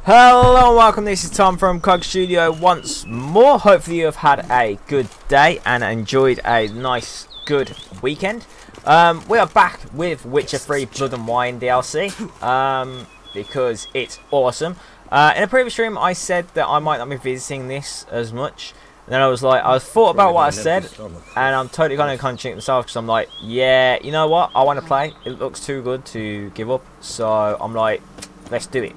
Hello and welcome, this is Tom from CogStudio once more. Hopefully you have had a good day and enjoyed a nice, good weekend. We are back with Witcher 3 Blood and Wine DLC because it's awesome. In a previous stream I said that I might not be visiting this as much. And then I was like, I thought about what I said and I'm totally going to contradict myself because I'm like, yeah, you know what, I want to play. It looks too good to give up. So I'm like, let's do it.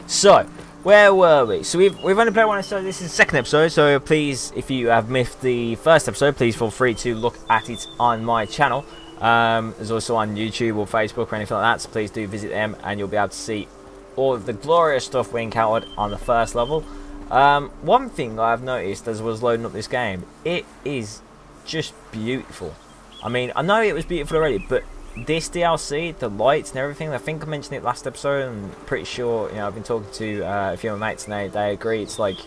So, where were we? So we've only played one episode. This is the second episode. So please, if you have missed the first episode, please feel free to look at it on my channel. There's also on YouTube or Facebook or anything like that. So please do visit them, and you'll be able to see all of the glorious stuff we encountered on the first level. One thing I've noticed as I was loading up this game, it is just beautiful. I mean, I know it was beautiful already, but this DLC, the lights and everything, I think I mentioned it last episode, and I'm pretty sure, you know, I've been talking to a few of my mates and they agree. It's like,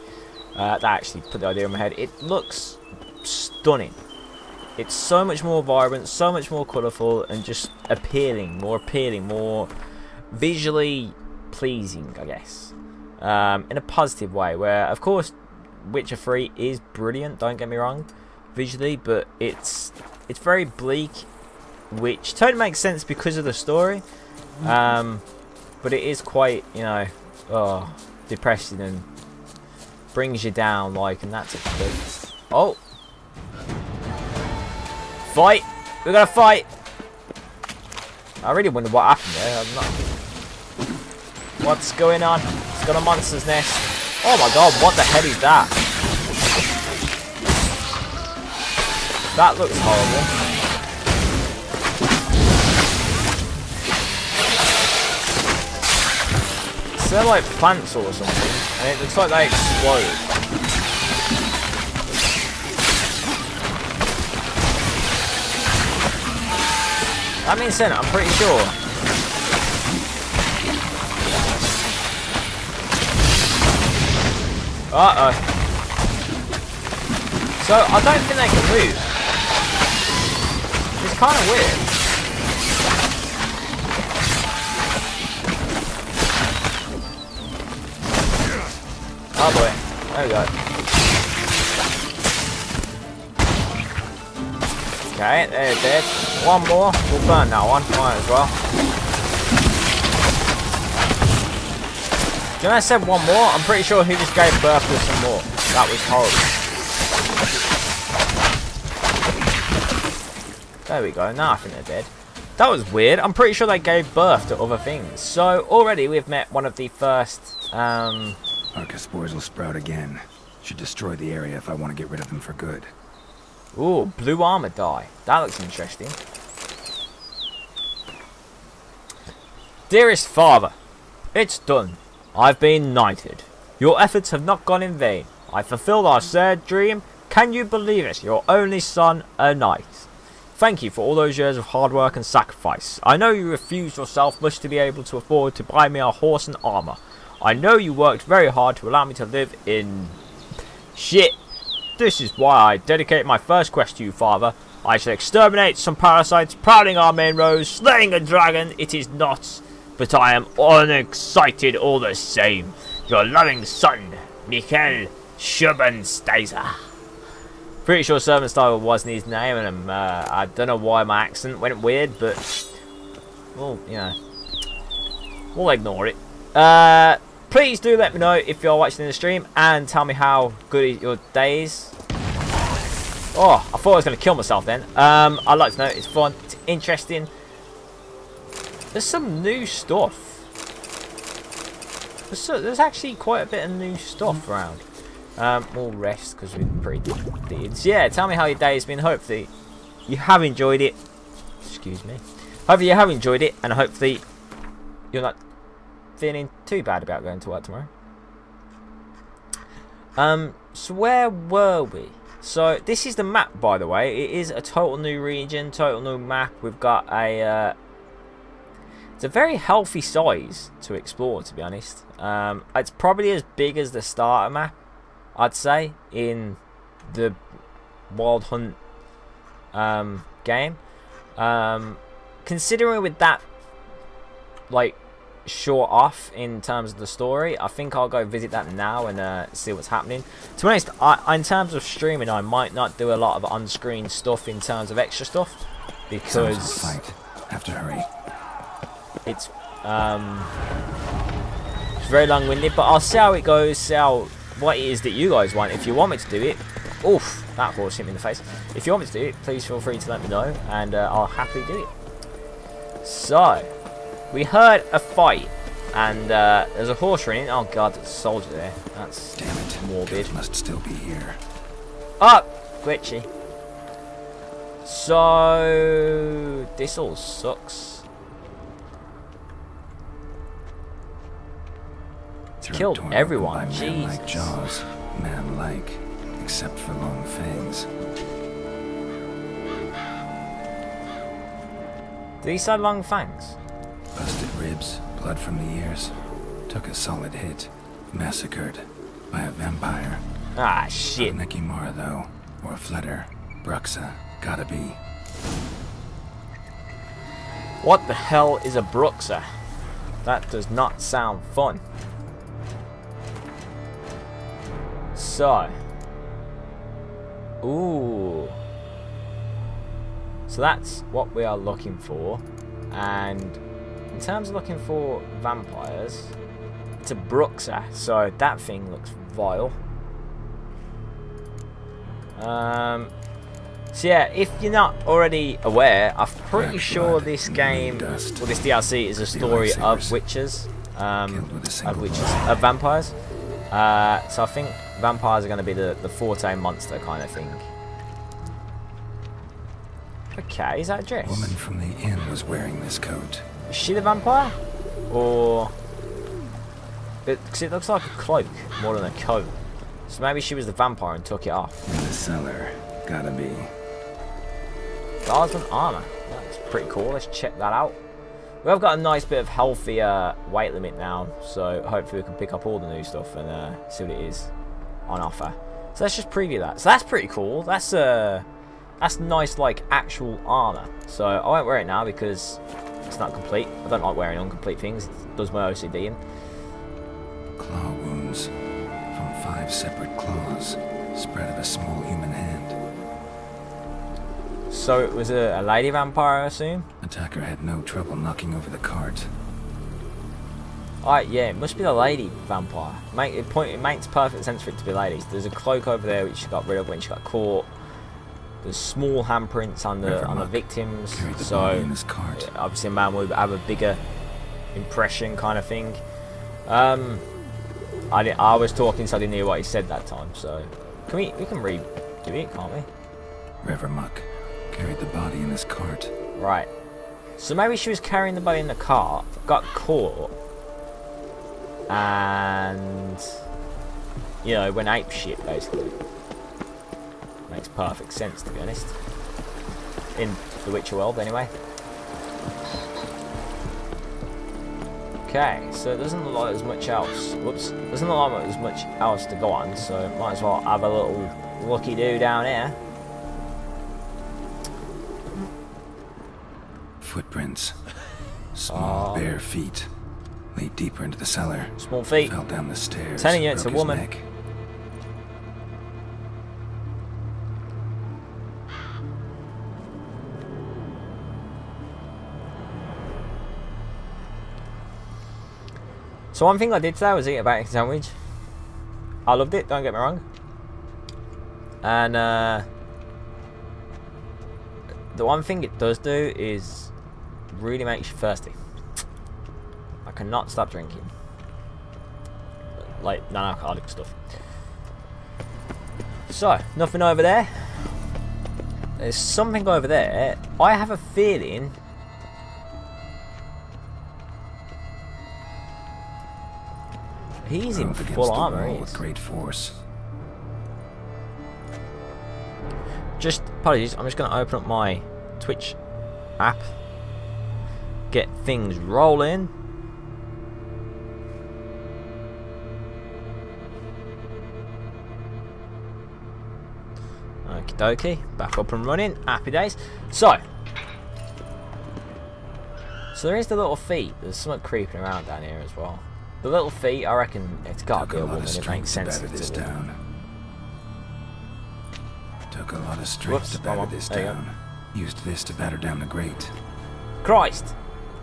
that actually put the idea in my head. It looks stunning. It's so much more vibrant, so much more colourful, and just appealing, more visually pleasing, I guess. In a positive way, where, of course, Witcher 3 is brilliant, don't get me wrong, visually, but it's very bleak, which totally makes sense because of the story, but it is quite, you know, depressing and brings you down, like, and that's it. Oh, fight! We gotta fight! I really wonder what happened there. I'm not. What's going on? It's got a monster's nest. Oh my god! What the hell is that? That looks horrible. They're like plants or something, and it looks like they explode. That means sense, I'm pretty sure. Uh-oh. So, I don't think they can move. It's kind of weird. Oh boy, there we go. Okay, they're dead. One more, we'll burn that one, might as well. Do you know I said one more? I'm pretty sure he just gave birth to some more. That was horrible. There we go, now I think they're dead. That was weird, I'm pretty sure they gave birth to other things. So, already we've met one of the first, Arcaspores will sprout again. Should destroy the area if I want to get rid of them for good. Ooh, blue armor dye. That looks interesting. Dearest father, it's done. I've been knighted. Your efforts have not gone in vain. I fulfilled our shared dream. Can you believe it? Your only son, a knight. Thank you for all those years of hard work and sacrifice. I know you refused yourself much to be able to afford to buy me a horse and armor. I know you worked very hard to allow me to live in shit. This is why I dedicate my first quest to you, father. I shall exterminate some parasites prowling our main roads, slaying a dragon. It is not, but I am unexcited all the same. Your loving son, Michael Schubensteiser. Pretty sure Servantsteiger wasn't his name, and I don't know why my accent went weird, but well, you know, we'll ignore it. Please do let me know if you're watching the stream and tell me how good your day is. Oh, I thought I was going to kill myself then. I'd like to know. It's fun. It's interesting. There's some new stuff. There's actually quite a bit of new stuff around. We'll rest because we're pretty depleted. So yeah, tell me how your day has been. Hopefully you have enjoyed it. Excuse me. Hopefully you have enjoyed it, and hopefully you're not feeling too bad about going to work tomorrow. So where were we? So this is the map, by the way. It is a total new region, total new map. We've got a it's a very healthy size to explore, to be honest. It's probably as big as the starter map, I'd say, in the Wild Hunt game. Considering with that, like, short off in terms of the story. I think I'll go visit that now and see what's happening. To be honest, in terms of streaming, I might not do a lot of on-screen stuff in terms of extra stuff because fight. Have to hurry. It's very long-winded, but I'll see how it goes, see what it is that you guys want. If you want me to do it, oof, that horse hit me in the face. If you want me to do it, please feel free to let me know, and I'll happily do it. So, we heard a fight, and there's a horse running. Oh god, there's a soldier there. That's damn it. Morbid. Kate must still be here. Oh, glitchy. So, this all sucks. Killed everyone. Jesus. Like jaws, man-like, except for long fangs. These are long fangs. Busted ribs, blood from the ears. Took a solid hit. Massacred by a vampire. Ah, shit. Not Nekimara, though, or Flutter. Bruxa, gotta be. What the hell is a Bruxa? That does not sound fun. So, ooh, so that's what we are looking for. And in terms of looking for vampires, it's a Bruxa, so that thing looks vile. So yeah, if you're not already aware, I'm pretty sure this game, well, this DLC is a story of witches, of vampires. So I think vampires are going to be the forte monster kind of thing. Okay, is that a dress? The woman from the inn was wearing this coat. Is she the vampire? Or... because it looks like a cloak more than a coat. So maybe she was the vampire and took it off. In the cellar. Gotta be. Guardsman armor. That's pretty cool. Let's check that out. We've got a nice bit of healthier weight limit now, so hopefully we can pick up all the new stuff and see what it is on offer. So let's just preview that. So that's pretty cool. That's nice, like actual armor. So I won't wear it now because it's not complete. I don't like wearing incomplete things. It does my OCD in. Claw wounds from 5 separate claws, spread of a small human hand. So it was a lady vampire, I assume? Attacker had no trouble knocking over the cart. Alright, yeah, it must be the lady vampire. It makes perfect sense for it to be ladies. There's a cloak over there which she got rid of when she got caught. There's small handprints on the victims. So in this cart. Obviously a man would have a bigger impression kind of thing. I was talking so I didn't hear what he said that time, so we can redo it, can't we? Revermuck carried the body in this cart. Right. So maybe she was carrying the body in the cart, got caught, and, you know, went ape shit, basically. Makes perfect sense, to be honest. In the Witcher world, anyway. Okay, so it doesn't look like there's much else. Whoops. Doesn't look like there's much else to go on, so might as well have a little looky-doo down here. Footprints. Small, bare feet. Lead deeper into the cellar. Small feet. Fell down the stairs. Telling you it's a woman. Neck. So one thing I did today was eat a bacon sandwich. I loved it, don't get me wrong. And the one thing it does do is really makes you thirsty. I cannot stop drinking. Like non-alcoholic stuff. So, nothing over there. There's something over there. I have a feeling... he's in full armor. He is. With great force. Just apologies. I'm just going to open up my Twitch app. Get things rolling. Okie dokie. Back up and running. Happy days. So So there is the little feet. There's something creeping around down here as well. The little feet, I reckon it's got to be a woman. It makes sense to this me. down. Took a lot of strength to batter this down. Used this to batter down the grate. Christ!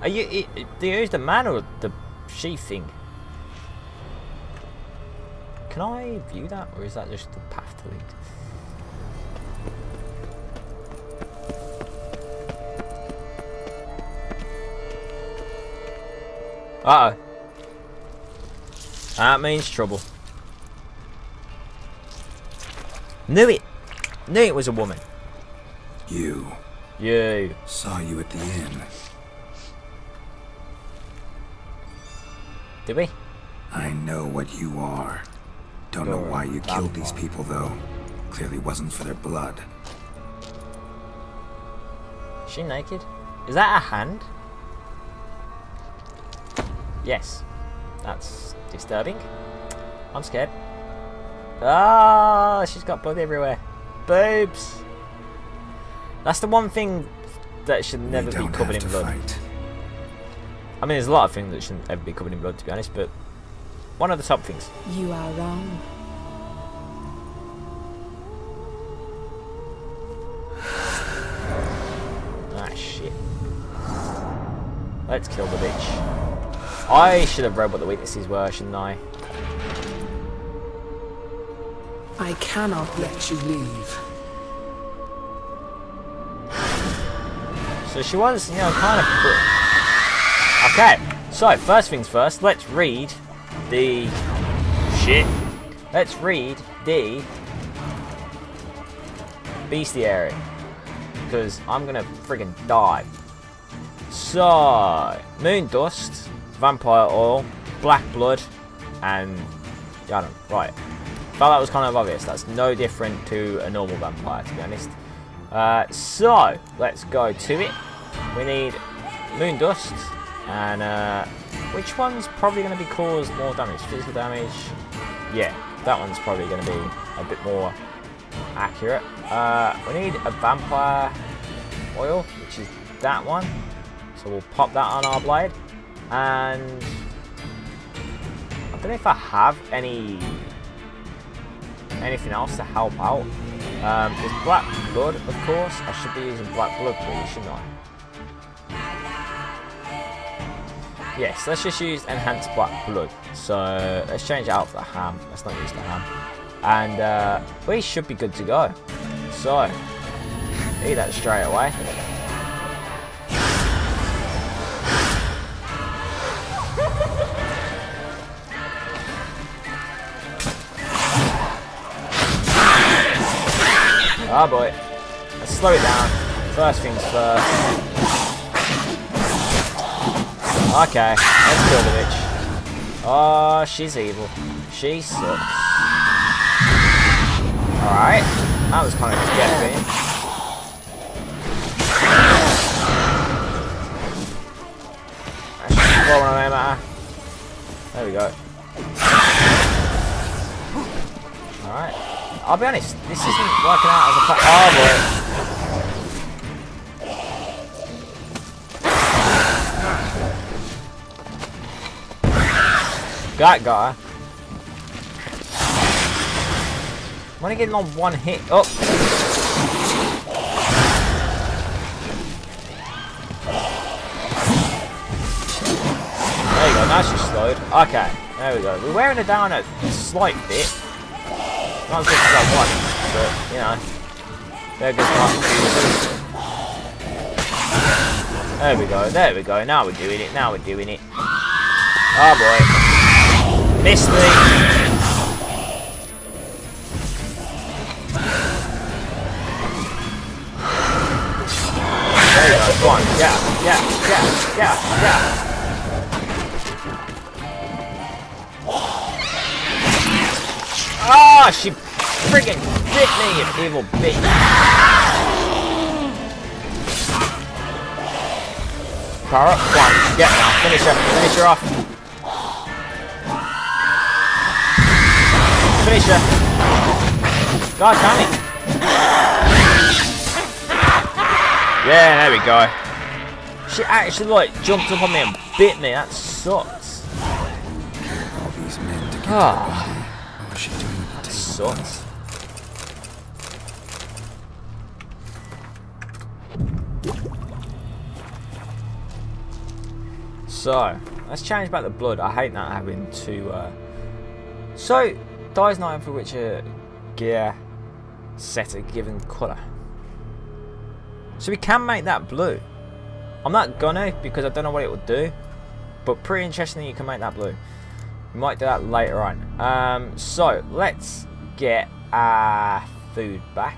Are you? Do you use the man or the she thing? Can I view that, or is that just the path to lead? Uh oh. That means trouble. Knew it! Knew it was a woman. You. You. Saw you at the inn. Did we? I know what you are. Don't know why you killed these people, though. Clearly wasn't for their blood. Is she naked? Is that a hand? Yes. That's disturbing. I'm scared. Ah, she's got blood everywhere. Boobs. That's the one thing that should never be covered in blood. I mean, there's a lot of things that shouldn't ever be covered in blood, to be honest, but one of the top things. You are wrong. Ah, shit. Let's kill the bitch. I should have read what the weaknesses were, shouldn't I? I cannot let you leave. So she was, you know, kind of... Okay, so first things first, let's read the... Shit. Let's read the... bestiary. Because I'm gonna friggin' die. So... moon dust, vampire oil, black blood, and... I don't know, right. Felt that was kind of obvious. That's no different to a normal vampire, to be honest. So, let's go to it. We need moon dust, and which one's probably going to be cause more damage? Physical damage? Yeah, that one's probably going to be a bit more accurate. We need a vampire oil, which is that one. So we'll pop that on our blade, and I don't know if I have anything else to help out. There's black blood, of course. I should be using black blood, please, shouldn't I? Yes, let's just use enhanced black blood. So let's change it out for the ham. Let's not use the ham. And we should be good to go. So eat that straight away. Oh boy. Let's slow it down. First things first. Okay, let's kill the bitch. Oh, she's evil. She sucks. Alright. That was kind of scary. Let's just throw one of them at her. There we go. Alright. I'll be honest, this isn't working out as a plan. Oh boy. Got her. I'm only getting on one hit. Oh. There you go, now she's slowed. Okay, there we go. We're wearing her down a slight bit. Not as good as I want, but, you know, they're good parts. There we go, now we're doing it, Oh boy. Missed me. There you go, go on, yeah. Ah, she friggin' bit me, you evil bitch. Power up, come on, get now, finish her off. Finish her. God damn it. Yeah, there we go. She actually like jumped up on me and bit me. That sucks. All these men to get to the body. What was she doing at the table? Sucks. So, let's change back the blood. I hate not having to. So, dyes not for which a gear set a given colour. So we can make that blue. I'm not gonna because I don't know what it will do. But pretty interesting that you can make that blue. We might do that later on. So, let's get our food back.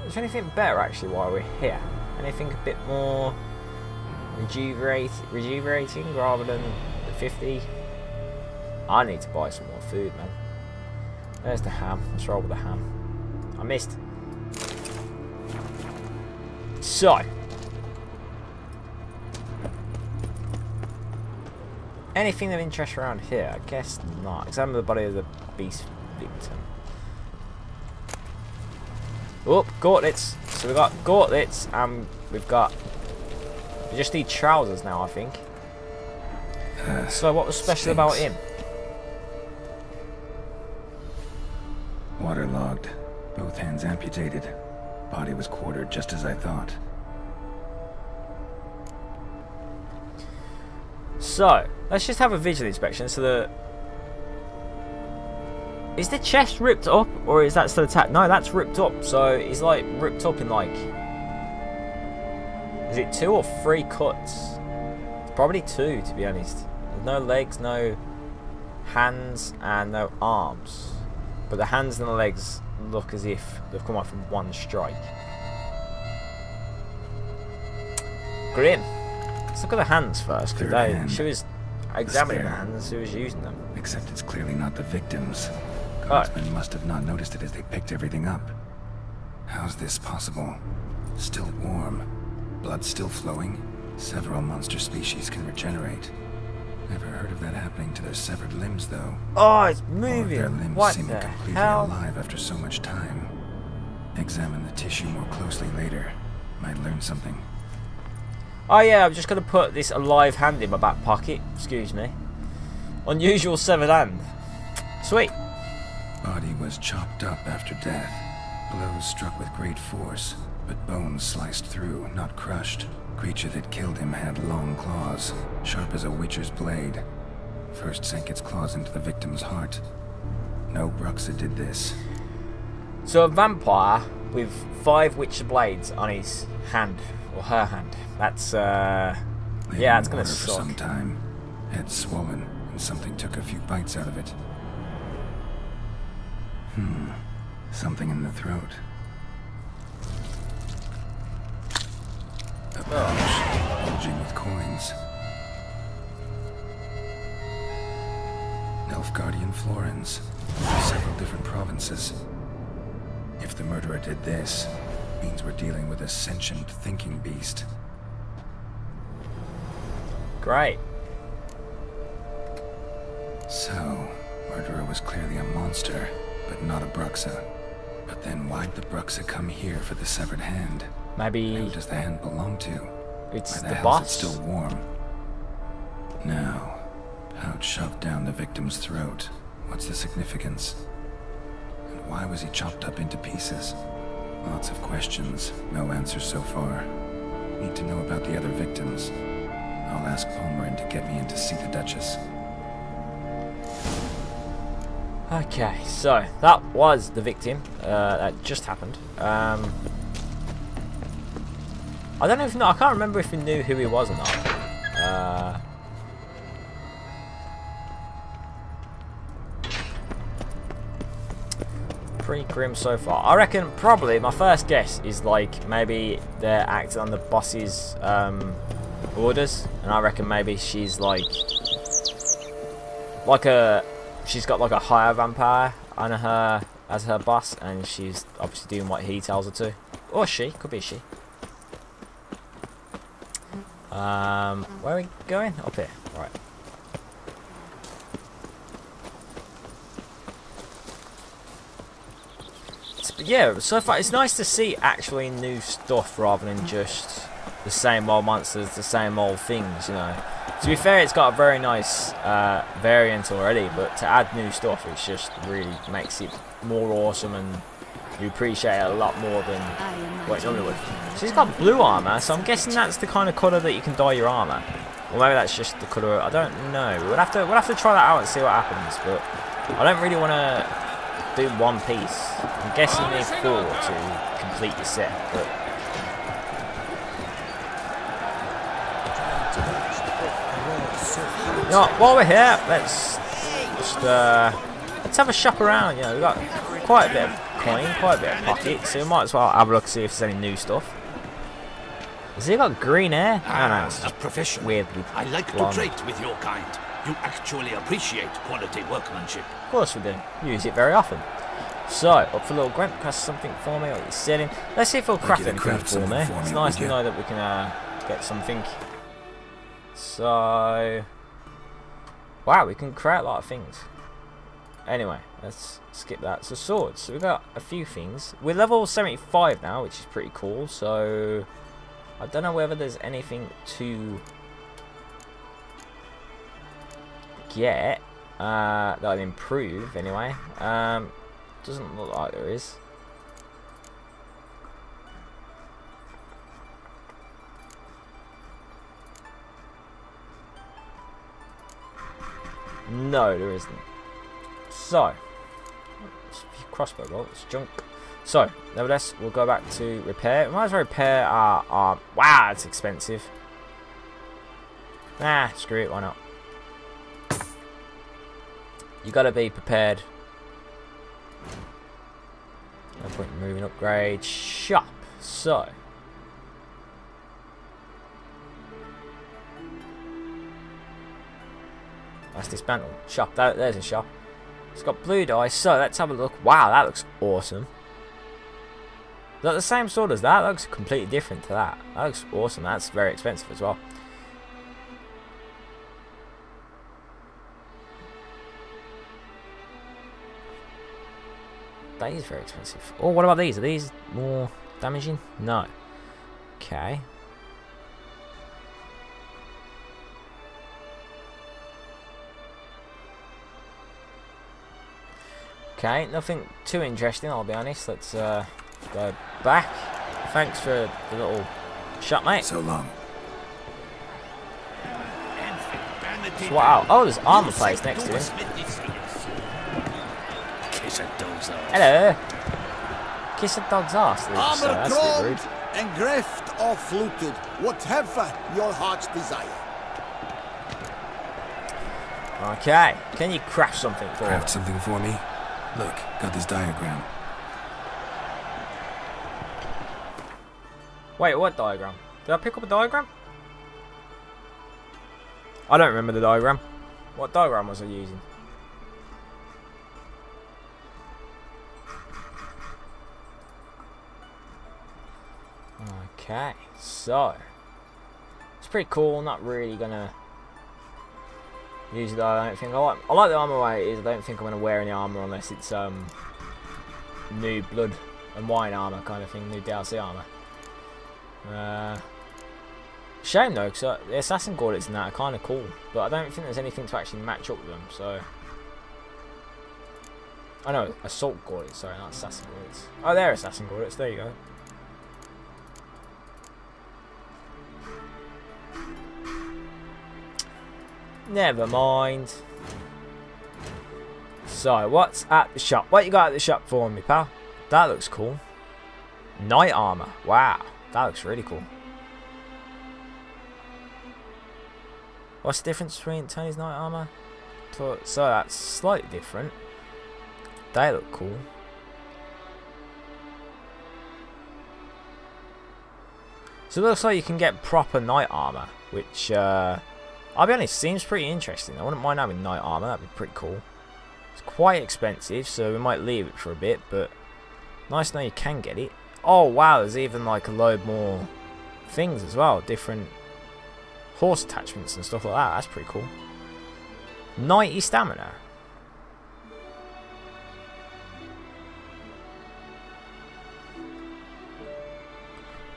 Is there anything better actually while we're here? Anything a bit more rejuvenating rather than the 50? I need to buy some more food, man. There's the ham. Let's roll with the ham. I missed. So, anything of interest around here? I guess not. Examine the body of the beast victim. Oh, gauntlets. So we've got gauntlets and we've got... We just need trousers now, I think. So what was special about him? Waterlogged. Both hands amputated. Body was quartered just as I thought. So, let's just have a visual inspection. So the... Is the chest ripped up or is that still attached? No, that's ripped up. So he's like ripped up in like... Is it 2 or 3 cuts? It's probably 2 to be honest. There's no legs, no hands and no arms. But the hands and the legs look as if they've come out from one strike. Grim. Let's look at the hands first. Because she was examining the hands, she was using them. Except it's clearly not the victims. Guardsmen must have not noticed it as they picked everything up. How's this possible? Still warm. Blood still flowing. Several monster species can regenerate. Never heard of that happening to their severed limbs, though. Oh, it's moving. Their limbs What seem the completely hell? alive after so much time. Examine the tissue more closely later. Might learn something. Oh yeah, I'm just going to put this alive hand in my back pocket. Excuse me. Unusual severed hand. Sweet. Body was chopped up after death. Blows struck with great force, but bones sliced through, not crushed. Creature that killed him had long claws, sharp as a witcher's blade. First sank its claws into the victim's heart. No Bruxa did this. So a vampire with 5 witcher blades on his hand, or her hand. That's yeah, it's gonna suck. For some time, head swollen, and something took a few bites out of it. Something in the throat. A pouch bulging with coins. Nilfgaardian florins. Several different provinces. If the murderer did this, it means we're dealing with a sentient thinking beast. Great. So, murderer was clearly a monster, but not a Bruxa. But then why'd the Bruxa come here for the severed hand? Maybe Who does the hand belong to? it's Why the hell's boss. it still warm? Now, pouch shoved down the victim's throat. What's the significance? And why was he chopped up into pieces? Lots of questions, no answers so far. Need to know about the other victims. I'll ask Palmerin to get me in to see the Duchess. Okay, so that was the victim. That just happened. I don't know if I can't remember if we knew who he was or not. Pretty grim so far. I reckon probably my first guess is like maybe they're acting on the boss's orders, and I reckon maybe she's like she's got like a higher vampire on her as her boss, and she's obviously doing what he tells her to, or she could be she. Where are we going? Up here, right? yeah, so far it's nice to see actually new stuff rather than just the same old monsters, the same old things, you know. To be fair, it's got a very nice variant already, but to add new stuff, it just really makes it more awesome, and you appreciate it a lot more than what it normally would. So he's got blue armor, so I'm guessing that's the kind of colour that you can dye your armor, or maybe that's just the colour. I don't know. We'll have to try that out and see what happens. But I don't really want to do one piece. I'm guessing you need 4 to complete the set, but. You know what, while we're here, let's have a shop around. You know, we've got quite a bit of coin, quite a bit of pocket, so we might as well have a look, see if there's any new stuff. Has he got green hair? No, it's a professional. Weirdly I like blonde. to trade with your kind. You actually appreciate quality workmanship. Of course we do. Use it very often. So, up for a little grunt, craft something for me, or you're selling. Let's see if he'll craft anything for me. It's nice to know that we can get something. So, wow, we can create a lot of things. Anyway, let's skip that. So swords. So we've got a few things. We're level 75 now, which is pretty cool. So I don't know whether there's anything to get that'll improve anyway. Doesn't look like there is. No, there isn't. So, crossbow bolt, it's junk. So, nevertheless, we'll go back to repair. We might as well repair our arm. Wow, it's expensive. Nah, screw it, why not? You gotta be prepared. No point in moving upgrade. Shop. So. That's dismantled. Shop. There's a shop. It's got blue dye, so let's have a look. Wow, that looks awesome. Is that the same sword as that? That looks completely different to that. That looks awesome. That's very expensive as well. That is very expensive. Oh, what about these? Are these more damaging? No. Okay. Okay, nothing too interesting, I'll be honest. Let's go back. Thanks for the little shot, mate. So long. So wow. Oh, there's armor plates next to him. Hello. Kiss a dog's ass. Armor that's a bit rude. grown and greft or fluted, whatever your heart's desire. Okay. Can you craft something for me? Craft something for me? Look, got this diagram. Wait, what diagram? Did I pick up a diagram? I don't remember the diagram. What diagram was I using? Okay, so it's pretty cool. Not really gonna use it though. I don't think I like the armor way it is. I don't think I'm gonna wear any armor unless it's new blood and wine armor kind of thing, new DLC armor. Shame though, because the assassin gauntlets and that are kind of cool, but I don't think there's anything to actually match up with them. So I know assault gauntlets. Sorry, not assassin gauntlets. Oh, they're assassin gauntlets. There you go. Never mind. So, what's at the shop? What you got at the shop for me, pal? That looks cool. Knight armor. Wow, that looks really cool. What's the difference between Tony's knight armor? So that's slightly different. They look cool. So it looks like you can get proper knight armor, which I'll be honest, seems pretty interesting. I wouldn't mind having knight armor, that'd be pretty cool. It's quite expensive, so we might leave it for a bit, but nice to know you can get it. Oh wow, there's even like a load more things as well, different horse attachments and stuff like that. That's pretty cool. 90 stamina.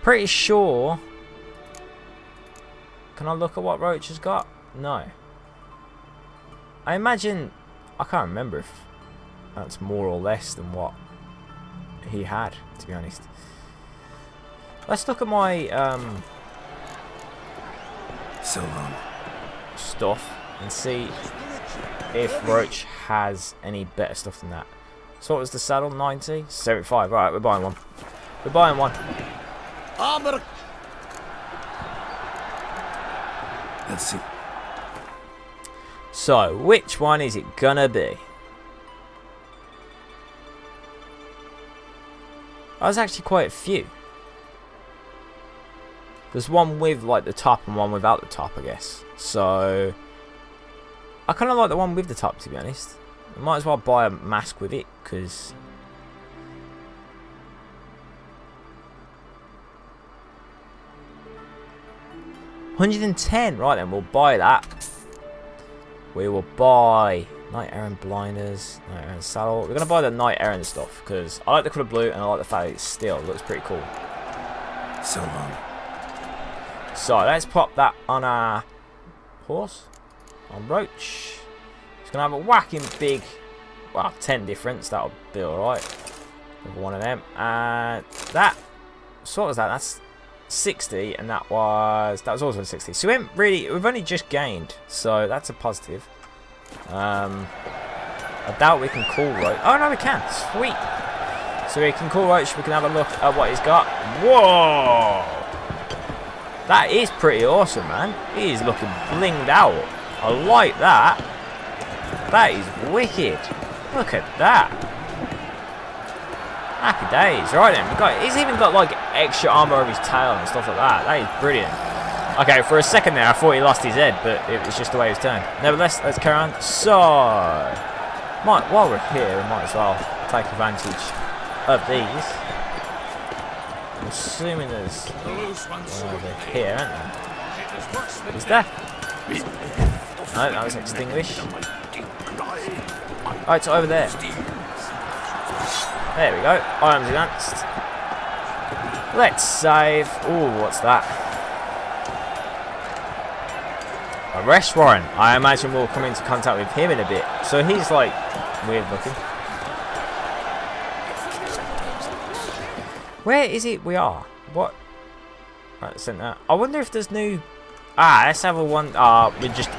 pretty sure... Can I look at what Roach has got? No. I imagine... I can't remember if that's more or less than what he had, to be honest. Let's look at my So long. stuff and see if Roach has any better stuff than that. So what was the saddle? 90? 75. Right, we're buying one. We're buying one. Armor. Let's see. So, which one is it gonna be? There's actually quite a few. There's one with like the top and one without the top, I guess. So, I kind of like the one with the top, to be honest. I might as well buy a mask with it, because... $110, right then, we'll buy that. We will buy Knight Errant blinders, Knight Errant saddle. We're going to buy the Knight Errant stuff, because I like the colour blue and I like the fact that it's steel. It looks pretty cool. So long. So, let's pop that on our horse, on Roach. It's going to have a whacking big, well, 10 difference. That'll be alright. One of them. And that, so what was that? That's 60, and that was also 60. So we've only just gained, so that's a positive. I doubt we can call Roach. Oh no, we can. Sweet. So we can call Roach. We can have a look at what he's got. Whoa, that is pretty awesome, man. He is looking blinged out. I like that. That is wicked. Look at that. Happy days. Right then, he's even got like extra armor over his tail and stuff like that. That is brilliant. Okay, for a second there I thought he lost his head, but it was just the way he was turned. Nevertheless, let's carry on. So, while we're here, we might as well take advantage of these. I'm assuming there's one over here, aren't there? Is there? No, that was extinguished. Oh, it's over there. There we go. Items advanced. Let's save. Ooh, what's that? Arrest warrant. I imagine we'll come into contact with him in a bit. So he's like weird looking. Where is it we are? What? Right, let's send that. I wonder if there's new... let's have a one...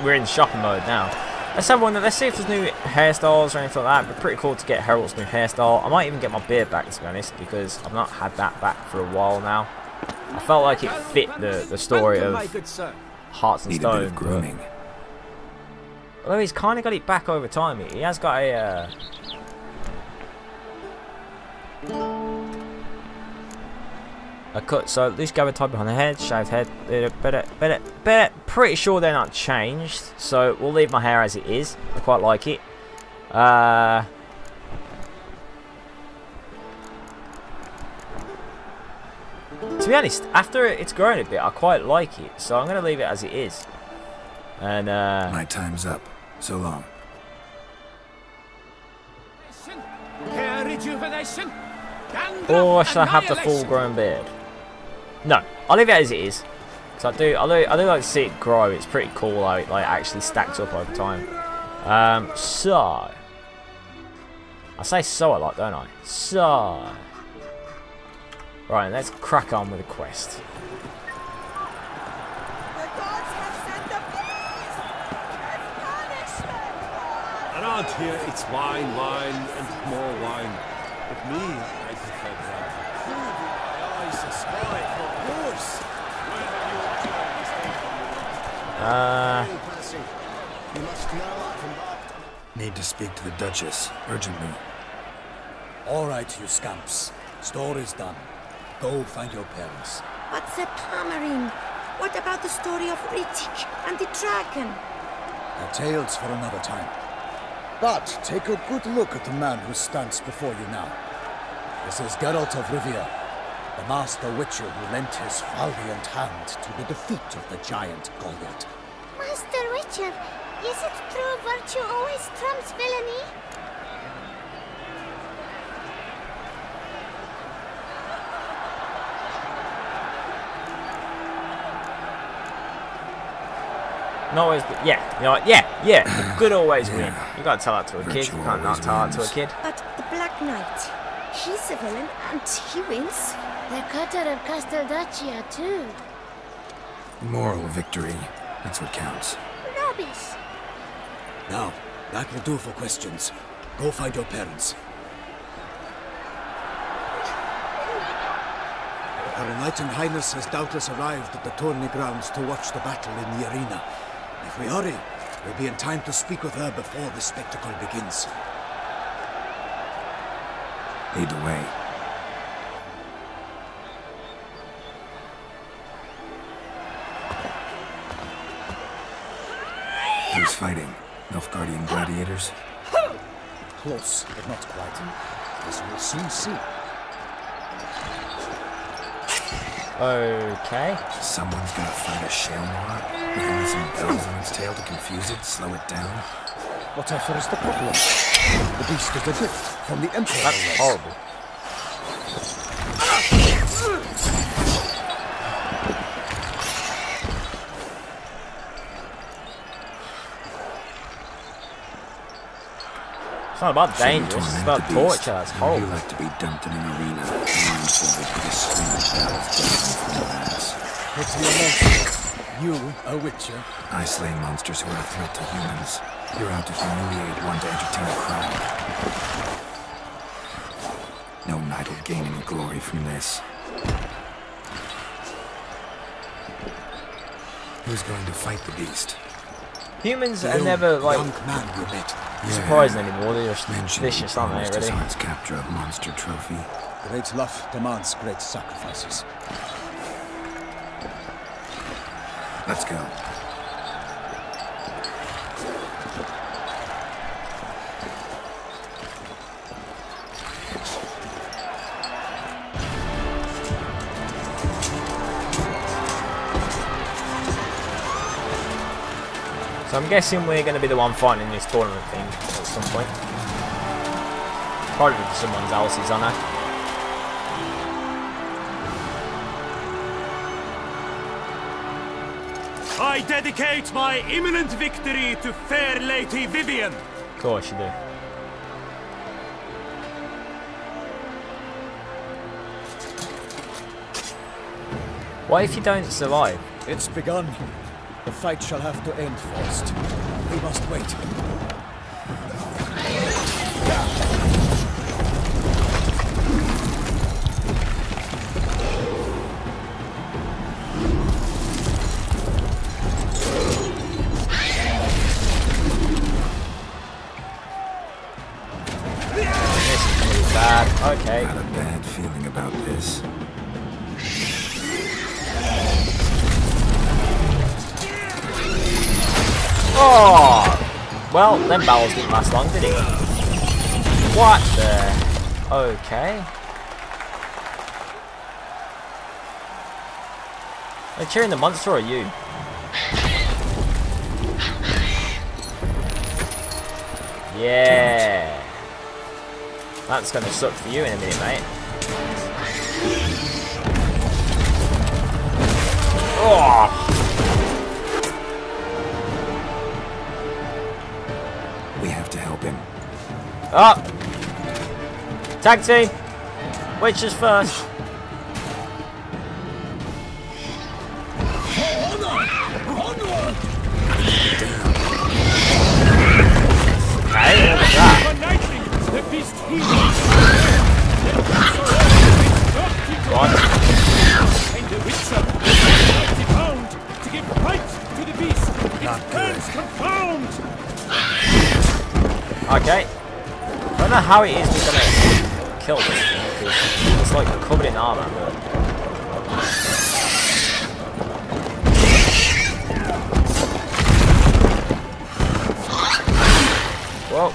we're in shopping mode now. Let's have one. Let's see if there's new hairstyles or anything like that. It'd be pretty cool to get Herald's new hairstyle. I might even get my beard back, to be honest, because I've not had that back for a while now. I felt like it fit the story of Hearts and Stone. Need a bit of grooming. Although he's kind of got it back over time. He has got a cut. So loose gathered tie behind the head, shaved head. Better. Pretty sure they're not changed. So we'll leave my hair as it is. I quite like it. To be honest, after it's grown a bit, I quite like it. So I'm going to leave it as it is. And my time's up. So long. Or should I have the full-grown beard? No, I'll leave it as it is. Because I do like to see it grow. It's pretty cool how it like actually stacks up over time. So I say so a lot, don't I? So right, let's crack on with the quest. Around here, it's wine, and more wine. But me, I prefer brandy. I suspect for horse. You must now conduct. Need to speak to the Duchess urgently. All right, you scamps. Story's done. Go find your parents. But the Tamarine, what about the story of Ritik and the dragon? The tales for another time. But take a good look at the man who stands before you now. This is Geralt of Rivia, the master witcher who lent his valiant hand to the defeat of the giant Goliath. Master Witcher, is it true virtue always trumps villainy? Not always, but yeah, you know what? Yeah, the good always win. You gotta tell that to a kid. You can't not tell that to a kid. But the Black Knight, he's a villain and he wins. The cutter of Castelduccia, too. Moral victory. That's what counts. Rubbish. Now, that will do for questions. Go find your parents. Her Enlightened Highness has doubtless arrived at the tourney grounds to watch the battle in the arena. If we hurry, we'll be in time to speak with her before the spectacle begins. Lead the way. Who's fighting? Nilfgaardian gladiators? Close, but not quite. As we'll soon see. Okay. Someone's gonna fight a Shalmar with only some bells on its tail to confuse it, slow it down. Whatever is the problem? The beast is a gift from the Emperor. That's horrible. It's not about dangerous, it's about torture. That's horrible. You like to be dumped in an arena, blindfolded with a string of bells bursting from your ass. It's your monster. You, a witcher. I slay monsters who are a threat to humans. You're out to humiliate one to entertain a crowd. No knight will gain any glory from this. Who's going to fight the beast? Humans are never like young man you met. surprising anymore. They're just Mention vicious, aren't they? Really. His capture of monster trophy. Great love demands great sacrifices. Let's go. So I'm guessing we're going to be the one fighting in this tournament thing at some point. Probably for someone else's honour. I dedicate my imminent victory to fair Lady Vivian. Of course you do. What if you don't survive? It's begun. The fight shall have to end first. We must wait. Bad. Okay. I had a bad feeling about this. Oh! Well, them battles didn't last long, did it? What the? Okay. Are you cheering the monster or you? Yeah. That's gonna suck for you in a minute, mate. Oh! We have to help him. Up! Tag team! Witches first! Okay, what was that? What? And the Witcher is bound to give right to the beast. Its hands confound. Okay. I don't know how it is we're gonna kill this thing, because it's like covered in armor, but... Whoa.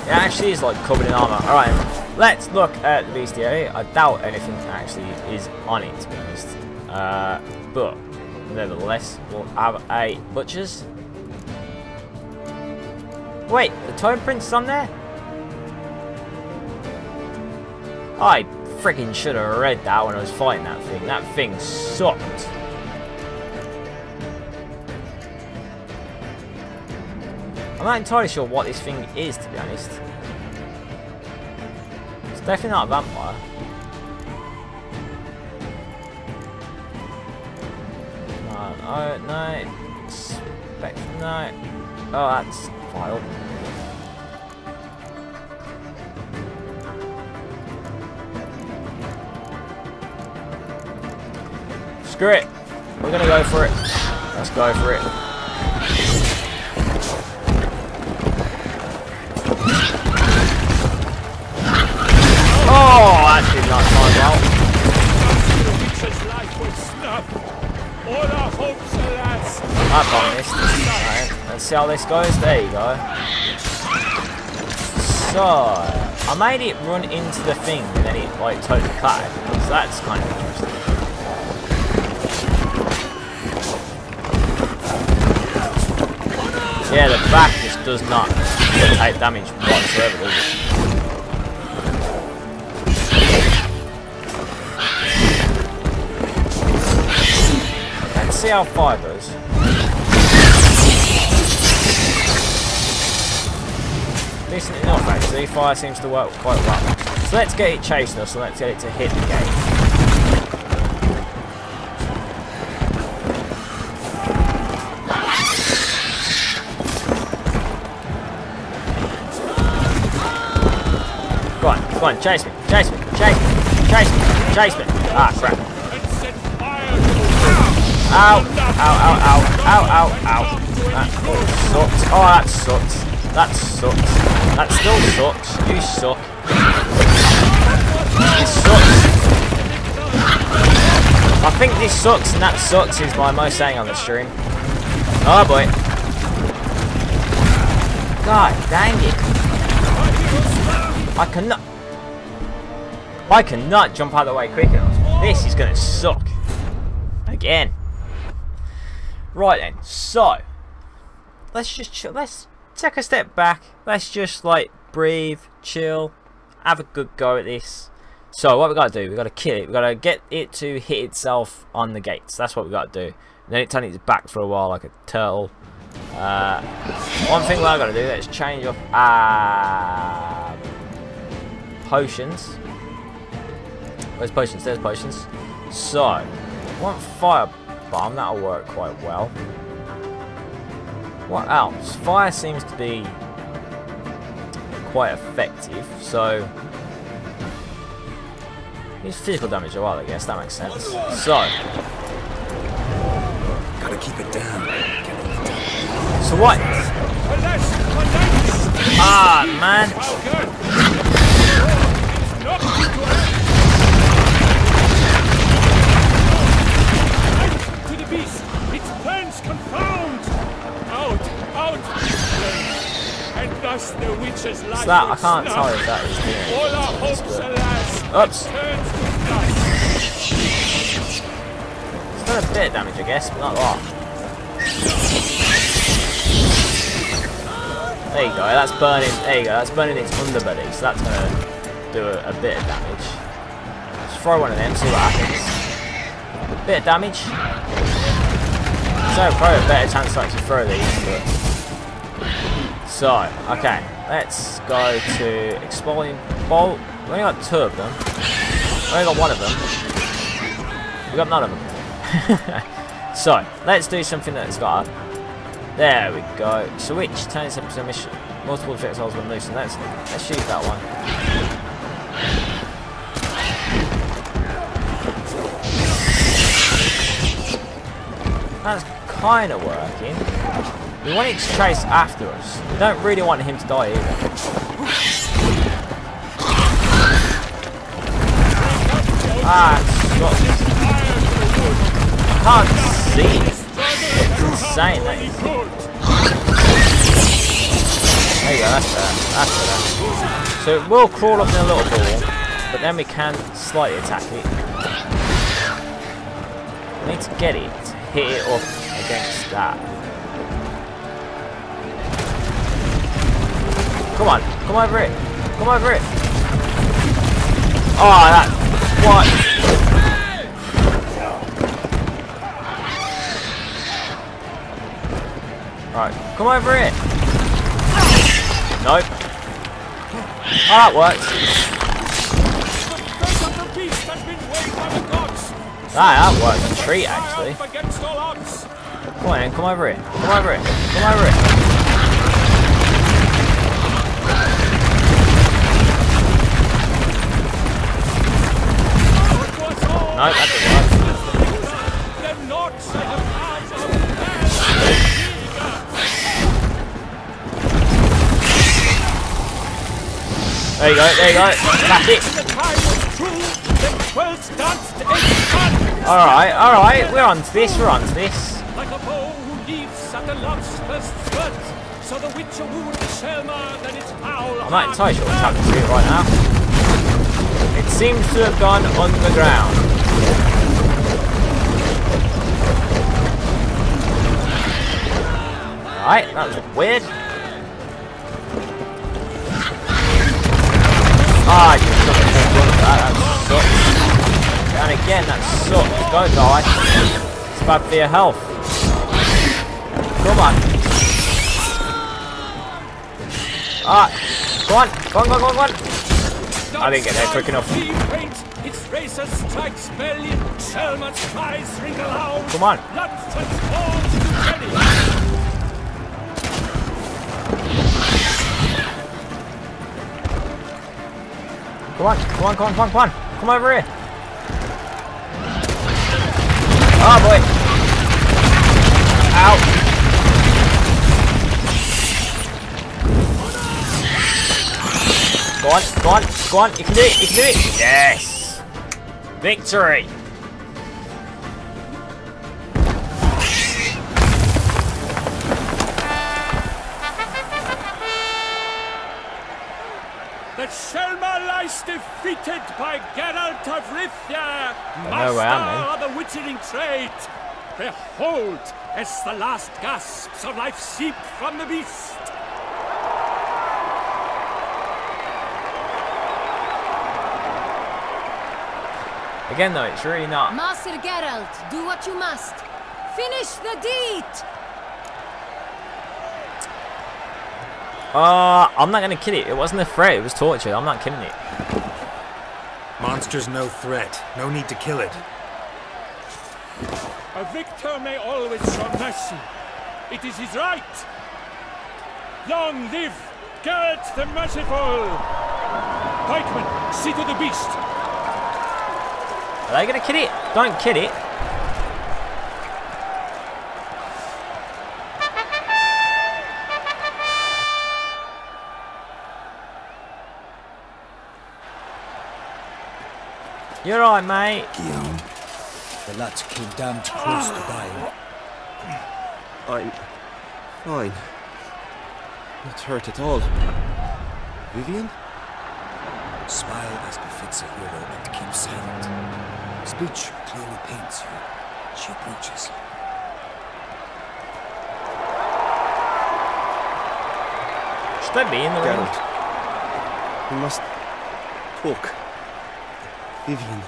It actually is like covered in armor. Alright, let's look at the bestiary. I doubt anything actually is on it, to be honest. But nevertheless, we'll have a butcher's. Wait, the tome print's on there? I freaking should have read that when I was fighting that thing. That thing sucked. I'm not entirely sure what this thing is, to be honest. It's definitely not a vampire. Oh, no. No. Oh, that's vile. Screw it. We're gonna go for it. Let's go for it. Oh, that did not time well. All our hopes are lost. I promised. Right, let's see how this goes. There you go. So, I made it run into the thing and then it like totally cut it. So that's kind of interesting. Yeah, the back just does not take damage whatsoever, does it? Let's see how fire goes. Decent enough actually, fire seems to work quite well. So let's get it chasing us and let's get it to hit the gate. Go on, chase me, chase me, chase me, chase me, chase me. Ah, crap. Ow, ow, ow, ow, ow, ow, ow. That sucks. Oh, that sucks. That sucks. That still sucks. You suck. This sucks. I think this sucks and that sucks is my most saying on the stream. Oh boy. God dang it. I cannot jump out of the way quick enough. This is gonna suck. Again. Right then, so let's just chill. Let's take a step back. Let's just like breathe, chill, have a good go at this. So what we gotta do, we gotta kill it. We gotta get it to hit itself on the gates. That's what we gotta do. And then it turns its back for a while like a turtle. One thing I gotta do, let's change up potions. Where's potions? There's potions. So one fire bomb, that'll work quite well. What else? Fire seems to be quite effective, so use physical damage a while, I guess, that makes sense. So Gotta keep it down. so what? Ah, man. Its plans confound! Out! Out! And thus the witch's life. So that, I can't tell if that is doing all our hopes, alas, oops. turns to dust. It's done a bit of damage, I guess, but not a lot. There you go, that's burning. There you go, that's burning its underbelly, so that's gonna do a bit of damage. Let's throw one of them, see what happens. A bit of damage. So probably a better chance to actually throw these, but so okay, let's go to Expolium Bolt. We only got two of them. We only got one of them. We got none of them. So let's do something that's got a, there we go. Switch turns up to mission. Multiple projectiles when loosened. Let's shoot that one. That's kind of working. We want it to chase after us. We don't really want him to die either. Ah, I can't see it. It's insane, that is. There you go, that's better. That's better. So it will crawl up in a little ball, but then we can slightly attack it. We need to get it. Hit it up against that. Come on, come over it. Come over it. Oh, What? Right, come over here. Nope. Oh, that works. That works a treat, actually. Come on, then, come over here. Come over here. Come over here. No, that didn't work. There you go, there you go. That's it. Alright, we're on to this, we're on to this. Like a bow who leaves at the love's first spurt, so the witcher wooed the Shelma, then its foul. I'm not entirely sure what's happening to it right now. It seems to have gone underground. Alright, that was weird. Ah, you took a full run of that sucks. And again, that sucks. Don't die. It's bad for your health. Come on. Ah, go on. Go on, go on, go on, go on. I didn't get there quick enough. Its racer strikes belly, Shelma's cries ring aloud. Come on. Blood transforms to jelly. Come on, come on, come on, come on, come on. Come over here. Oh boy. Ow. Go on, go on, go on. You can do it, you can do it. Yes. Victory. The Shelma lies defeated by Geralt of Rivia, know where I am, master of the witchering trade. Behold, as the last gasps of life seep from the beast. Again though, it's really not. Master Geralt, do what you must. Finish the deed! I'm not gonna kill it. It wasn't a threat, it was torture. I'm not killing it. Monster's no threat. No need to kill it. A victor may always show mercy. It is his right. Long live Geralt the Merciful! Pikeman, see to the beast. Are they gonna kill it? Don't kill it. You're right, mate. Guillaume. The lad came damned close to dying. I'm fine. Not hurt at all. Vivian? Smile as befits a hero and keep silent. Speech clearly paints you. She approaches. Should I be in the room? We must talk. Vivian.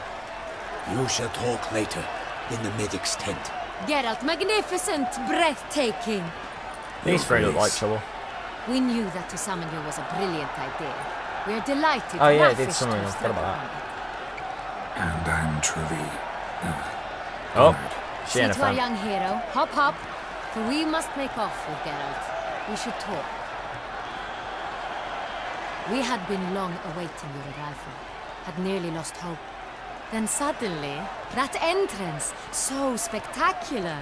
You shall talk later, in the medic's tent. Geralt, magnificent, breathtaking. These three look like trouble. We knew that to summon you was a brilliant idea. We are delighted. Oh yeah, I ravished did summon. to I forgot about strike that. And I'm truly... Oh, honored. she See ain't a to our fan. young hero. Hop, hop. For we must make off with Geralt. We should talk. We had been long awaiting your arrival. Had nearly lost hope. Then suddenly, that entrance, so spectacular.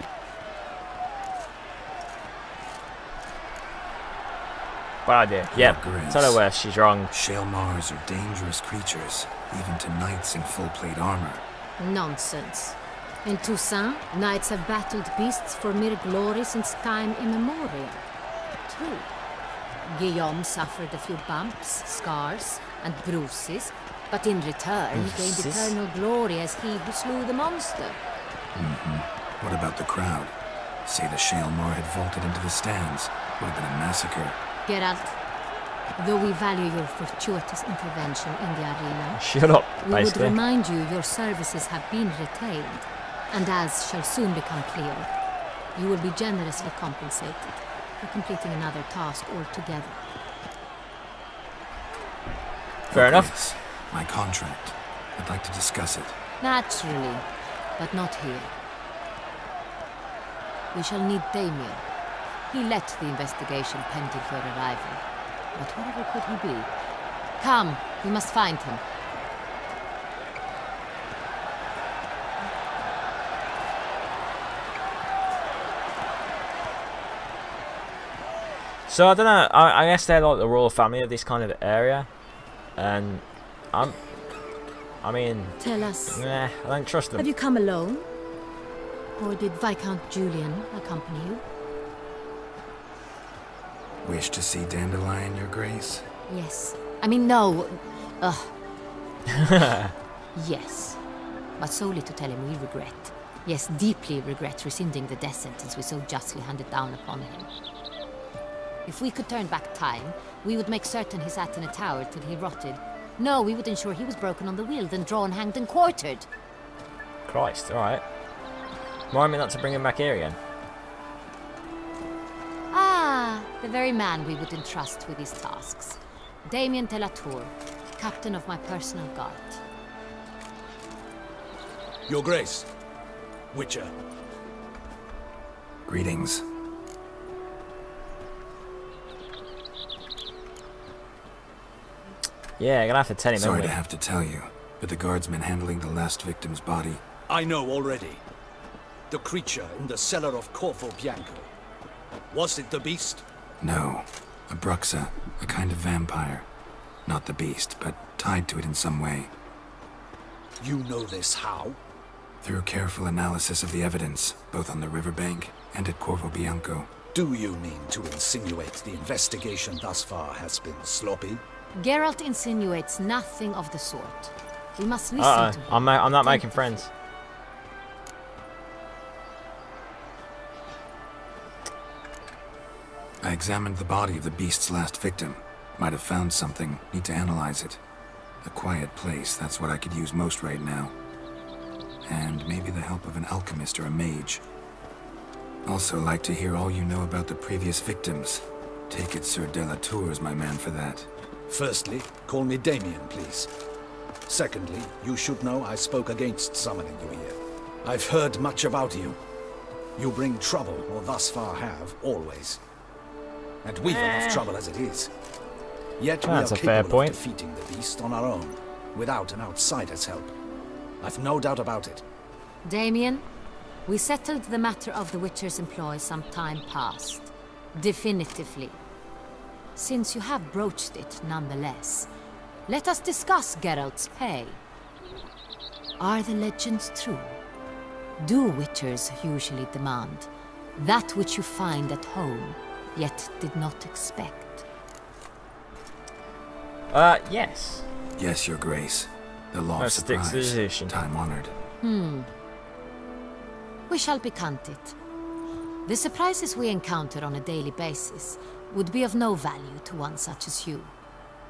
Bad idea. Yep. Grizz. Tell her where she's wrong. Shaelmars are dangerous creatures, even to knights in full-plate armor. Nonsense. In Toussaint, knights have battled beasts for mere glory since time immemorial. True. Guillaume suffered a few bumps, scars, and bruises, but in return gained eternal glory as he who slew the monster. What about the crowd? Say the Shaelmar had vaulted into the stands. Would have been a massacre. Geralt, Though we value your fortuitous intervention in the arena, shut up, we would basically. remind you your services have been retained, and as shall soon become clear, you will be generously compensated for completing another task altogether. Fair enough. Yes, my contract. I'd like to discuss it. Naturally, but not here. We shall need Damien. He led the investigation pending your arrival. But wherever could he be? Come, we must find him. So I don't know. I guess they're like the royal family of this kind of area, and I mean, tell us. Nah, I don't trust them. Have you come alone, or did Viscount Julian accompany you? Wish to see Dandelion, Your Grace? Yes. I mean, no. Yes. But solely to tell him we regret. Yes, deeply regret rescinding the death sentence we so justly handed down upon him. If we could turn back time, we would make certain he sat in a tower till he rotted. No, we would ensure he was broken on the wheel, then drawn, hanged, and quartered. Christ, alright. Remind me not to bring him back here again. Ah, the very man we would entrust with these tasks. Damien de la Tour, captain of my personal guard. Your Grace. Witcher. Greetings. Yeah, I'm gonna have to tell him. Sorry to have to tell you, but the guardsman handling the last victim's body... I know already. The creature in the cellar of Corvo Bianco. Was it the beast? No. A Bruxa, a kind of vampire. Not the beast, but tied to it in some way. You know this how? Through careful analysis of the evidence, both on the riverbank and at Corvo Bianco. Do you mean to insinuate the investigation thus far has been sloppy? Geralt insinuates nothing of the sort. We must listen to him. I'm not making friends. I examined the body of the beast's last victim. Might have found something. Need to analyze it. A quiet place, that's what I could use most right now. And maybe the help of an alchemist or a mage. Also like to hear all you know about the previous victims. Take it Sir de la Tour is my man for that. Firstly, call me Damien, please. Secondly, you should know I spoke against summoning you here. I've heard much about you. You bring trouble, or thus far have, always. And we've enough trouble as it is. Yet we are capable of defeating the beast on our own, without an outsider's help. I've no doubt about it. Damien, we settled the matter of the Witcher's employ some time past. Definitively. Since you have broached it nonetheless, let us discuss Geralt's pay. Are the legends true? Do Witchers usually demand that which you find at home, yet did not expect? Yes. Yes, Your Grace. The law of surprise. Time-honored. We shall be candid. The surprises we encounter on a daily basis would be of no value to one such as you.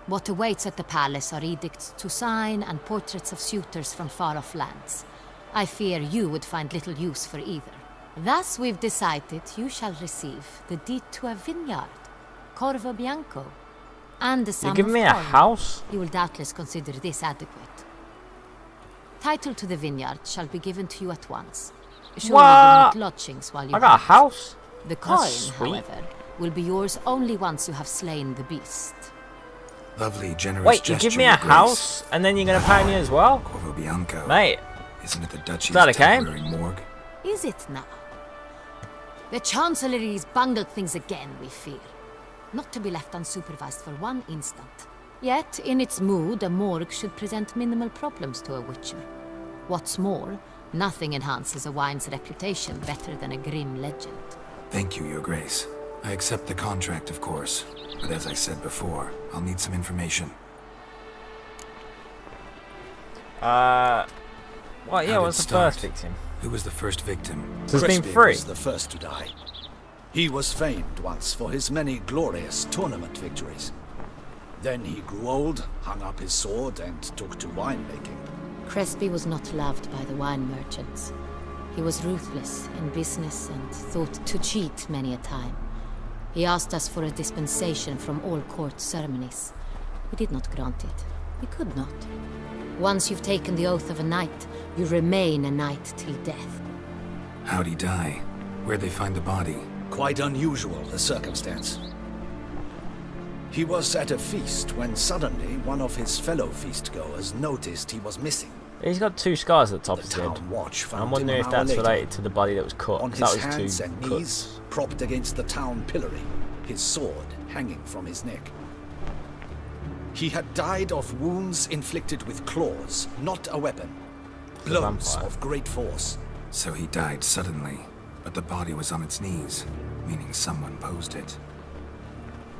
What awaits at the palace are edicts to sign and portraits of suitors from far-off lands. I fear you would find little use for either. Thus we've decided you shall receive the deed to a vineyard, Corvo Bianco, and the sum of coin. You give me a house? You will doubtless consider this adequate. Title to the vineyard shall be given to you at once. Surely you'll need lodgings while you I got a house? The coin, however, will be yours only once you have slain the beast. Lovely, generous Wait, you gesture, give me a house, and then you're gonna pay me as well? Corvo Bianco. Mate. Isn't it the Duchy's that a temporary morgue? Is it now? The Chancellery's bungled things again, we fear. Not to be left unsupervised for one instant. Yet, in its mood, a morgue should present minimal problems to a Witcher. What's more, nothing enhances a wine's reputation better than a grim legend. Thank you, Your Grace. I accept the contract, of course. But as I said before, I'll need some information. Well, yeah, what's the first victim? Who was the first victim? So there's been three. Was the first to die. He was famed once for his many glorious tournament victories. Then he grew old, hung up his sword, and took to winemaking. Crespi was not loved by the wine merchants. He was ruthless in business and thought to cheat many a time. He asked us for a dispensation from all court ceremonies. We did not grant it. We could not. Once you've taken the oath of a knight, you remain a knight till death. How'd he die? Where'd they find the body? Quite unusual, the circumstance. He was at a feast when suddenly one of his fellow feastgoers noticed he was missing. He's got 2 scars at the top of his head. Town watch found I'm wondering him if an hour that's later, related to the body that was cut. on 'Cause his that was hands 2 and cuts. knees, propped against the town pillory, his sword hanging from his neck. He had died of wounds inflicted with claws, not a weapon. Blows of great force. So he died suddenly, but the body was on its knees, meaning someone posed it.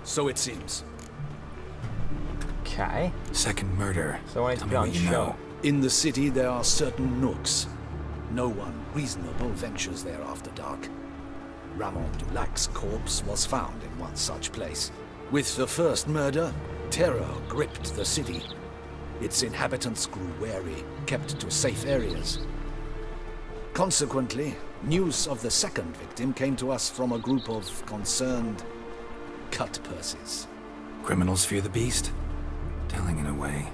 So it seems. Okay. Second murder. So I need to be on show. In the city there are certain nooks. No one reasonable ventures there after dark. Ramon Dulac's corpse was found in one such place. With the first murder, terror gripped the city. Its inhabitants grew wary, kept to safe areas. Consequently, news of the second victim came to us from a group of concerned cut-purses. Criminals fear the beast? Telling in a way.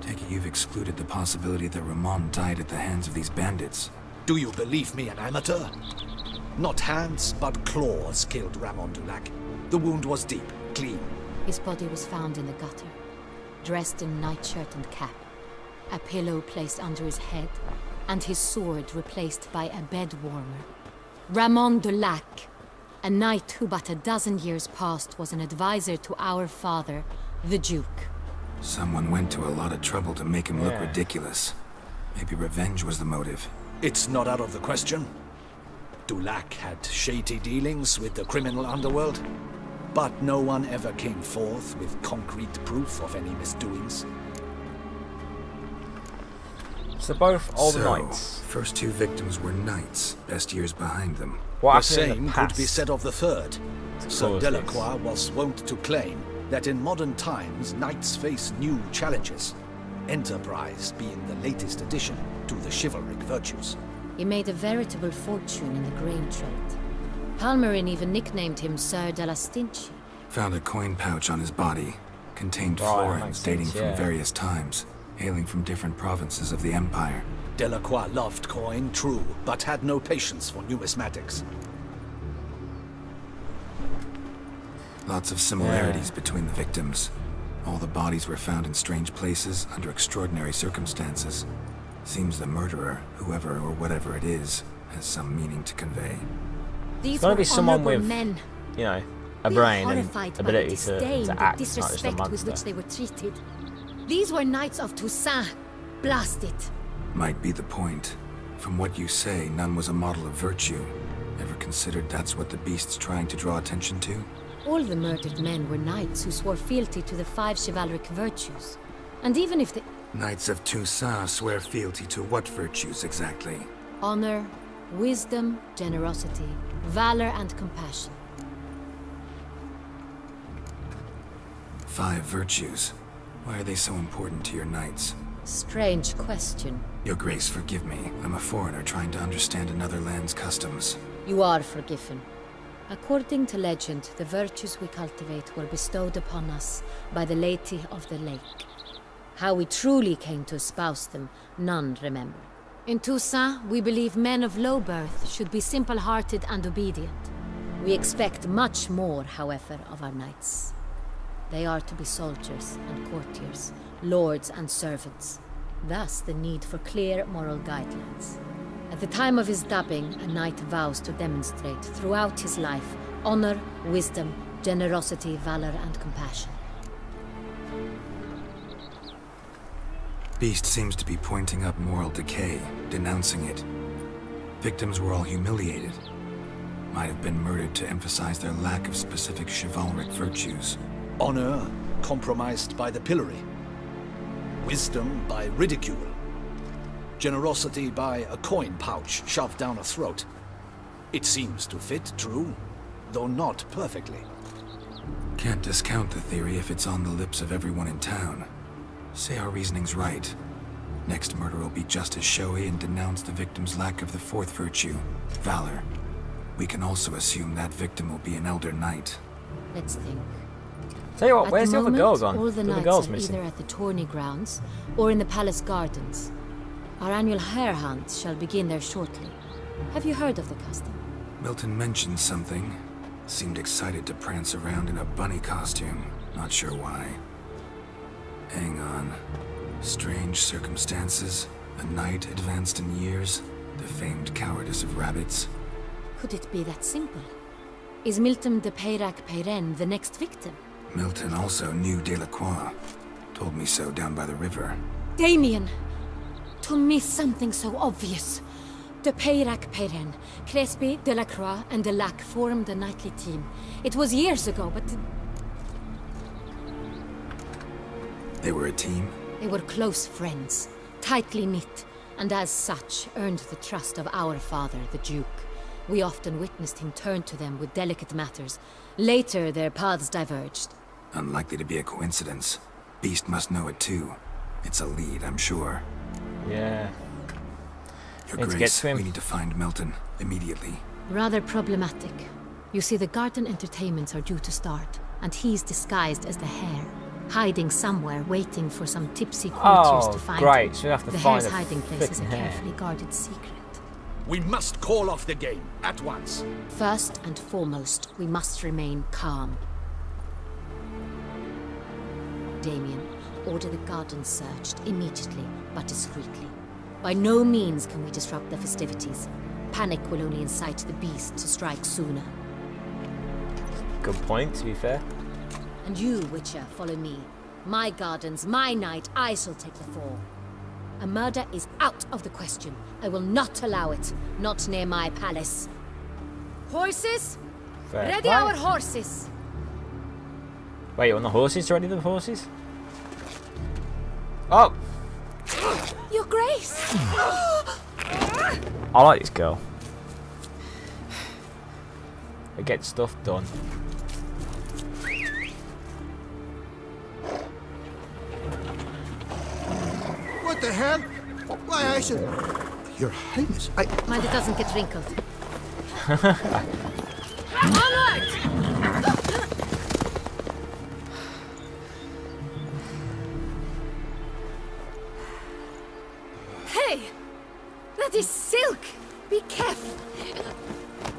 Take it you've excluded the possibility that Ramon died at the hands of these bandits. Do you believe me an amateur? Not hands, but claws killed Ramon Dulac. The wound was deep, clean. His body was found in the gutter, dressed in nightshirt and cap, a pillow placed under his head, and his sword replaced by a bed warmer. Ramon Dulac, a knight who but a dozen years past was an advisor to our father, the Duke. Someone went to a lot of trouble to make him look ridiculous. Maybe revenge was the motive. It's not out of the question. Dulac had shady dealings with the criminal underworld, but no one ever came forth with concrete proof of any misdoings. So both old knights. First 2 victims were knights, best years behind them. What The happened in same the could past? be said of the third. Sir cause Delacroix was wont to claim that in modern times knights face new challenges, enterprise being the latest addition to the chivalric virtues. He made a veritable fortune in the grain trade. Palmerin even nicknamed him Sir de la Stinchi. Found a coin pouch on his body. Contained Right, florins makes dating sense, from yeah. various times, hailing from different provinces of the Empire. Delacroix loved coin, true, but had no patience for numismatics. Lots of similarities between the victims. All the bodies were found in strange places under extraordinary circumstances. Seems the murderer, whoever or whatever it is, has some meaning to convey. These Gotta were be someone honorable with, men. you know, a We brain are and horrified by the ability disdain, to the act, not just a disrespect with monster. which they were treated. These were knights of Toussaint. Blast it. Might be the point. From what you say, none was a model of virtue. Ever considered that's what the beast's trying to draw attention to? All the murdered men were knights who swore fealty to the 5 chivalric virtues. And even if the Knights of Toussaint swear fealty to what virtues exactly? honor, wisdom, generosity, valor, and compassion. 5 virtues. Why are they so important to your knights? Strange question. Your Grace, forgive me. I'm a foreigner trying to understand another land's customs. You are forgiven. According to legend, the virtues we cultivate were bestowed upon us by the Lady of the Lake. How we truly came to espouse them, none remember. In Toussaint, we believe men of low birth should be simple-hearted and obedient. We expect much more, however, of our knights. They are to be soldiers and courtiers, lords and servants. Thus, the need for clear moral guidelines. At the time of his dubbing, a knight vows to demonstrate throughout his life honor, wisdom, generosity, valor, and compassion. Beast seems to be pointing up moral decay, denouncing it. Victims were all humiliated. Might have been murdered to emphasize their lack of specific chivalric virtues. Honor compromised by the pillory. Wisdom by ridicule. Generosity by a coin pouch shoved down a throat. It seems to fit, true, though not perfectly. Can't discount the theory if it's on the lips of everyone in town. Say our reasoning's right. Next murder will be just as showy and denounce the victim's lack of the fourth virtue, valor. We can also assume that victim will be an elder knight. Let's think. Tell you what, At where's the other girl gone? All the The other knights girl's are missing. either at the tourney grounds or in the palace gardens. Our annual hare hunt shall begin there shortly. Have you heard of the custom? Milton mentioned something. Seemed excited to prance around in a bunny costume. Not sure why. Hang on. Strange circumstances. A knight advanced in years. The famed cowardice of rabbits. Could it be that simple? Is Milton de Peyrac-Peyren the next victim? Milton also knew Delacroix. Told me so down by the river. Damien! Told me something so obvious. De Peyrac-Peyren, Crespi, Delacroix, and Delac formed a knightly team. It was years ago, but They were a team? they were close friends, tightly knit, and as such earned the trust of our father, the Duke. We often witnessed him turn to them with delicate matters. Later, their paths diverged. Unlikely to be a coincidence. Beast must know it too. It's a lead, I'm sure. Yeah. Your Need to get Grace, to him. we need to find Milton immediately. Rather problematic. You see, the garden entertainments are due to start, and he's disguised as the hare, hiding somewhere, waiting for some tipsy courtiers to find great. him. So we have to the find hare's a hiding place is a frickin' hare. carefully guarded secret. We must call off the game at once. First and foremost, we must remain calm. Damien, order the garden searched immediately, but discreetly. By no means can we disrupt the festivities. Panic will only incite the beast to strike sooner. Good point, to be fair. And you, Witcher, follow me. My gardens, my night, I shall take the fall. A murder is out of the question. I will not allow it. Not near my palace. Horses? Fair Ready play. our horses! Wait, on the horses? Ready the horses? Oh! Your Grace! I like this girl. They get stuff done. What the hell? Why, I should... Your Highness, I... Mind it doesn't get wrinkled. Onward! Hey! That is silk! Be careful!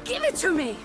Give it to me!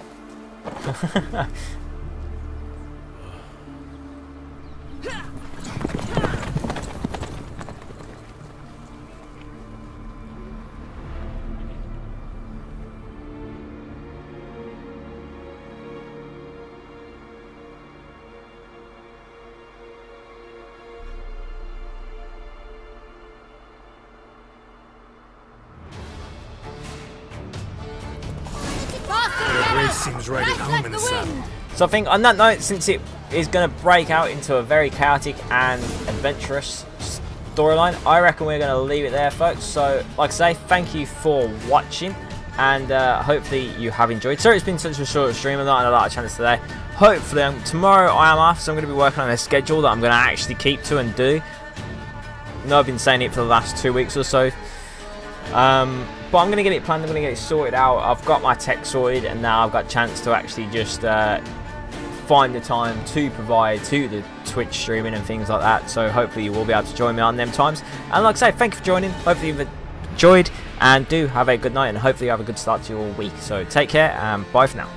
Grace seems right at home in the saddle. So I think on that note, since it is going to break out into a very chaotic and adventurous storyline, I reckon we're going to leave it there, folks. So, like I say, thank you for watching, and hopefully you have enjoyed. Sorry it's been such a short stream, I'm not on a lot of channels today. Hopefully, tomorrow I am off, so I'm going to be working on a schedule that I'm going to actually keep to and do. I know I've been saying it for the last 2 weeks or so. But I'm going to get it planned, I'm going to get it sorted out. I've got my tech sorted, and now I've got a chance to actually just find the time to provide to the Twitch streaming and things like that. So hopefully you will be able to join me on them times. And like I say, thank you for joining. Hopefully you've enjoyed, and do have a good night, and hopefully you have a good start to your week. So take care, and bye for now.